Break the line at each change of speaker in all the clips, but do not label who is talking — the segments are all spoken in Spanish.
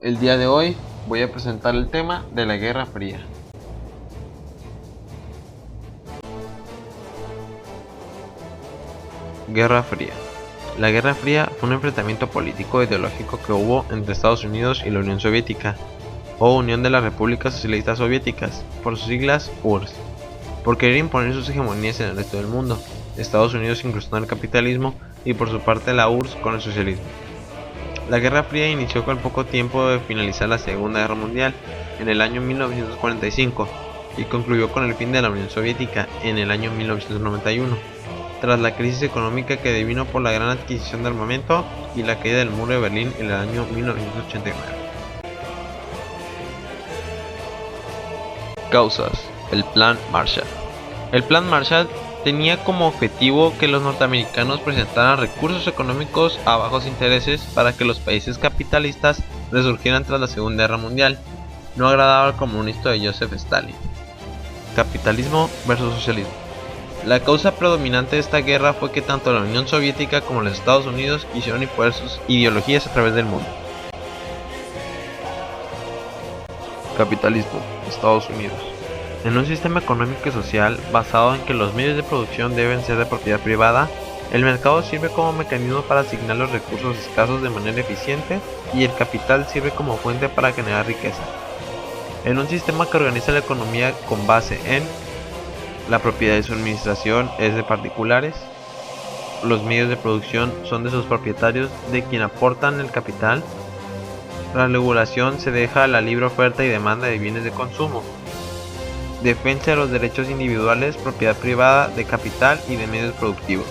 El día de hoy voy a presentar el tema de la Guerra Fría. Guerra Fría. La Guerra Fría fue un enfrentamiento político e ideológico que hubo entre Estados Unidos y la Unión Soviética, o Unión de las Repúblicas Socialistas Soviéticas, por sus siglas URSS, por querer imponer sus hegemonías en el resto del mundo. Estados Unidos incrustó en el capitalismo y por su parte la URSS con el socialismo. La Guerra Fría inició con poco tiempo de finalizar la Segunda Guerra Mundial, en el año 1945, y concluyó con el fin de la Unión Soviética en el año 1991, tras la crisis económica que devino por la gran adquisición de armamento y la caída del muro de Berlín en el año 1989. Causas. El Plan Marshall. El Plan Marshall tenía como objetivo que los norteamericanos presentaran recursos económicos a bajos intereses para que los países capitalistas resurgieran tras la Segunda Guerra Mundial. No agradaba al comunista de Joseph Stalin. Capitalismo versus socialismo. La causa predominante de esta guerra fue que tanto la Unión Soviética como los Estados Unidos quisieron imponer sus ideologías a través del mundo. Capitalismo, Estados Unidos. En un sistema económico y social basado en que los medios de producción deben ser de propiedad privada, el mercado sirve como mecanismo para asignar los recursos escasos de manera eficiente y el capital sirve como fuente para generar riqueza. En un sistema que organiza la economía con base en la propiedad de su administración es de particulares, los medios de producción son de sus propietarios, de quien aportan el capital, la regulación se deja a la libre oferta y demanda de bienes de consumo, defensa de los derechos individuales, propiedad privada de capital y de medios productivos,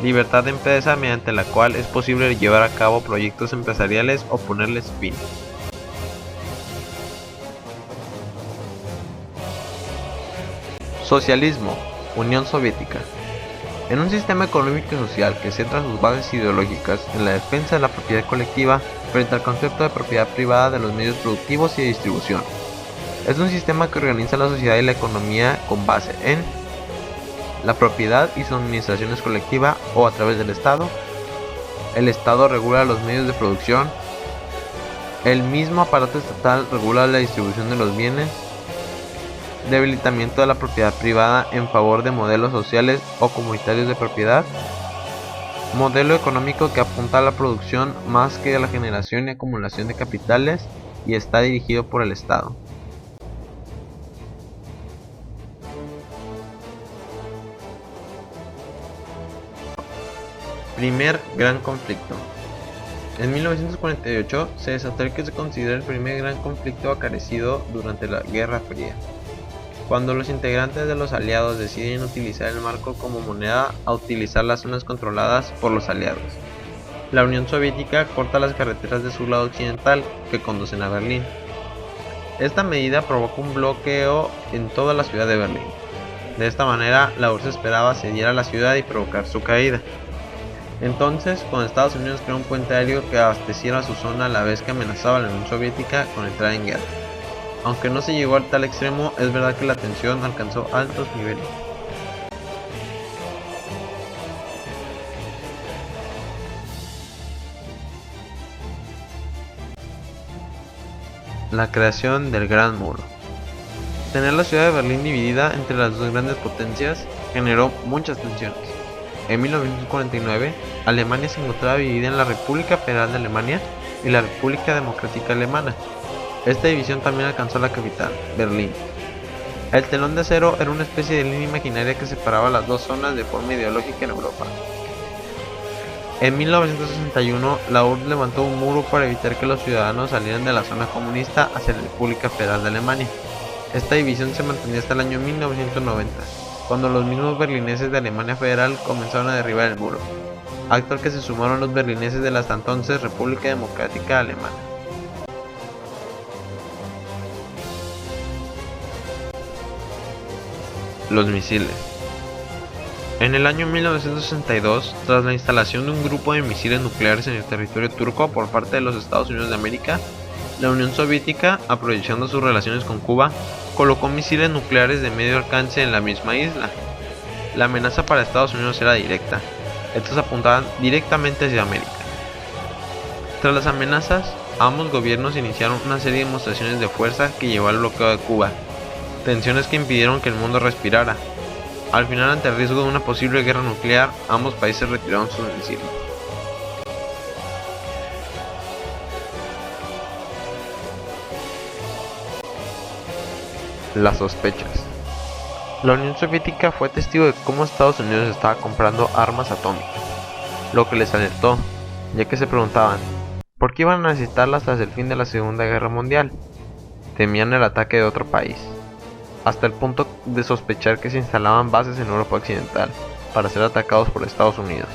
libertad de empresa mediante la cual es posible llevar a cabo proyectos empresariales o ponerles fin. Socialismo, Unión Soviética. En un sistema económico y social que centra sus bases ideológicas en la defensa de la propiedad colectiva frente al concepto de propiedad privada de los medios productivos y de distribución. Es un sistema que organiza la sociedad y la economía con base en la propiedad y su administración es colectiva o a través del Estado. El Estado regula los medios de producción. El mismo aparato estatal regula la distribución de los bienes. Debilitamiento de la propiedad privada en favor de modelos sociales o comunitarios de propiedad. Modelo económico que apunta a la producción más que a la generación y acumulación de capitales y está dirigido por el Estado. Primer gran conflicto. En 1948 se desató el que se considera el primer gran conflicto acaecido durante la Guerra Fría, cuando los integrantes de los aliados deciden utilizar el marco como moneda a utilizar las zonas controladas por los aliados. La Unión Soviética corta las carreteras de su lado occidental que conducen a Berlín. Esta medida provoca un bloqueo en toda la ciudad de Berlín. De esta manera, la URSS esperaba asediar a la ciudad y provocar su caída. Entonces, cuando Estados Unidos creó un puente aéreo que abasteciera su zona a la vez que amenazaba a la Unión Soviética con entrar en guerra. Aunque no se llegó a tal extremo, es verdad que la tensión alcanzó altos niveles. La creación del Gran Muro. Tener la ciudad de Berlín dividida entre las dos grandes potencias generó muchas tensiones. En 1949, Alemania se encontraba dividida en la República Federal de Alemania y la República Democrática Alemana. Esta división también alcanzó la capital, Berlín. El telón de acero era una especie de línea imaginaria que separaba las dos zonas de forma ideológica en Europa. En 1961, la URSS levantó un muro para evitar que los ciudadanos salieran de la zona comunista hacia la República Federal de Alemania. Esta división se mantenía hasta el año 1990, cuando los mismos berlineses de Alemania Federal comenzaron a derribar el muro, acto al que se sumaron los berlineses de la hasta entonces República Democrática Alemana. Los misiles. En el año 1962, tras la instalación de un grupo de misiles nucleares en el territorio turco por parte de los Estados Unidos de América, la Unión Soviética, aprovechando sus relaciones con Cuba, colocó misiles nucleares de medio alcance en la misma isla. La amenaza para Estados Unidos era directa. Estos apuntaban directamente hacia América. Tras las amenazas, Ambos gobiernos iniciaron una serie de demostraciones de fuerza que llevó al bloqueo de Cuba, tensiones que impidieron que el mundo respirara. Al final, ante el riesgo de una posible guerra nuclear, ambos países retiraron sus misiles. Las sospechas. La Unión Soviética fue testigo de cómo Estados Unidos estaba comprando armas atómicas, lo que les alertó, ya que se preguntaban, ¿por qué iban a necesitarlas tras el fin de la Segunda Guerra Mundial? Temían el ataque de otro país, hasta el punto de sospechar que se instalaban bases en Europa Occidental para ser atacados por Estados Unidos.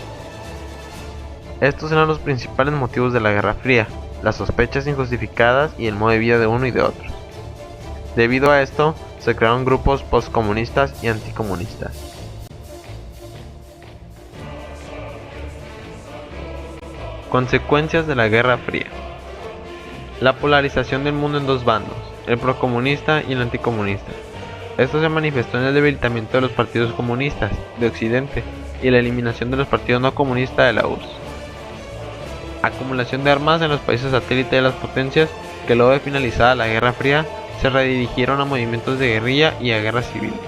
Estos eran los principales motivos de la Guerra Fría, las sospechas injustificadas y el modo de vida de uno y de otro. Debido a esto, se crearon grupos postcomunistas y anticomunistas. Consecuencias de la Guerra Fría. La polarización del mundo en dos bandos, el procomunista y el anticomunista. Esto se manifestó en el debilitamiento de los partidos comunistas de Occidente y la eliminación de los partidos no comunistas de la URSS. Acumulación de armas en los países satélite de las potencias que luego de finalizada la Guerra Fría se redirigieron a movimientos de guerrilla y a guerras civiles.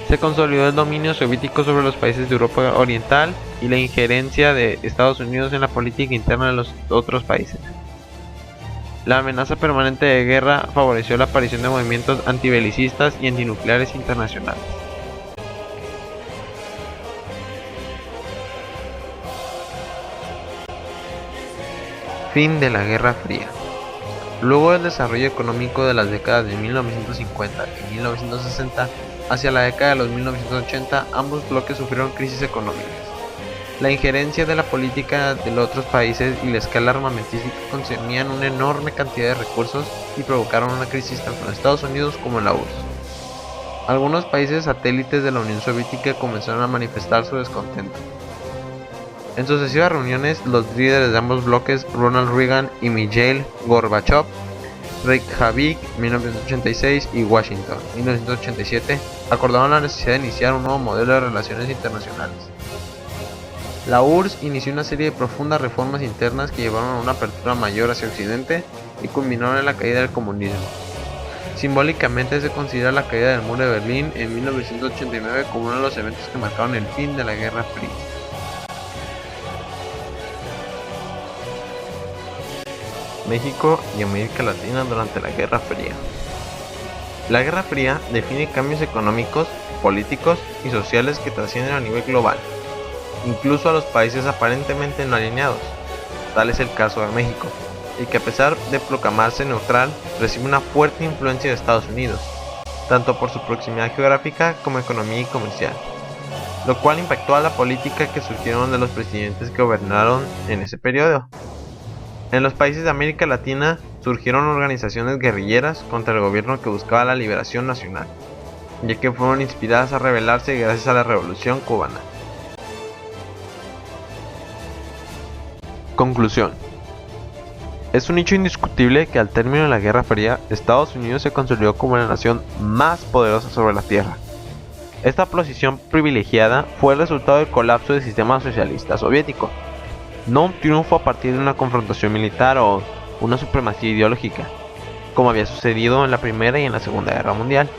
Se consolidó el dominio soviético sobre los países de Europa Oriental y la injerencia de Estados Unidos en la política interna de los otros países. La amenaza permanente de guerra favoreció la aparición de movimientos antibelicistas y antinucleares internacionales. Fin de la Guerra Fría. Luego del desarrollo económico de las décadas de 1950 y 1960 hacia la década de los 1980, ambos bloques sufrieron crisis económicas. La injerencia de la política de los otros países y la escala armamentística consumían una enorme cantidad de recursos y provocaron una crisis tanto en Estados Unidos como en la URSS. Algunos países satélites de la Unión Soviética comenzaron a manifestar su descontento. En sucesivas reuniones, los líderes de ambos bloques, Ronald Reagan y Mikhail Gorbachev, Reykjavik 1986 y Washington 1987, acordaron la necesidad de iniciar un nuevo modelo de relaciones internacionales. La URSS inició una serie de profundas reformas internas que llevaron a una apertura mayor hacia Occidente y culminaron en la caída del comunismo. Simbólicamente se considera la caída del muro de Berlín en 1989 como uno de los eventos que marcaron el fin de la Guerra Fría. México y América Latina durante la Guerra Fría. La Guerra Fría define cambios económicos, políticos y sociales que trascienden a nivel global, incluso a los países aparentemente no alineados. Tal es el caso de México, y que a pesar de proclamarse neutral, recibe una fuerte influencia de Estados Unidos, tanto por su proximidad geográfica como economía y comercial, lo cual impactó a la política que surgieron de los presidentes que gobernaron en ese periodo. En los países de América Latina surgieron organizaciones guerrilleras contra el gobierno que buscaba la liberación nacional, ya que fueron inspiradas a rebelarse gracias a la Revolución Cubana. Conclusión. Es un hecho indiscutible que al término de la Guerra Fría, Estados Unidos se consolidó como la nación más poderosa sobre la Tierra. Esta posición privilegiada fue el resultado del colapso del sistema socialista soviético, no un triunfo a partir de una confrontación militar o una supremacía ideológica, como había sucedido en la Primera y en la Segunda Guerra Mundial.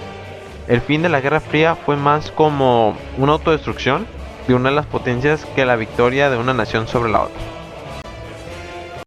El fin de la Guerra Fría fue más como una autodestrucción de una de las potencias que la victoria de una nación sobre la otra.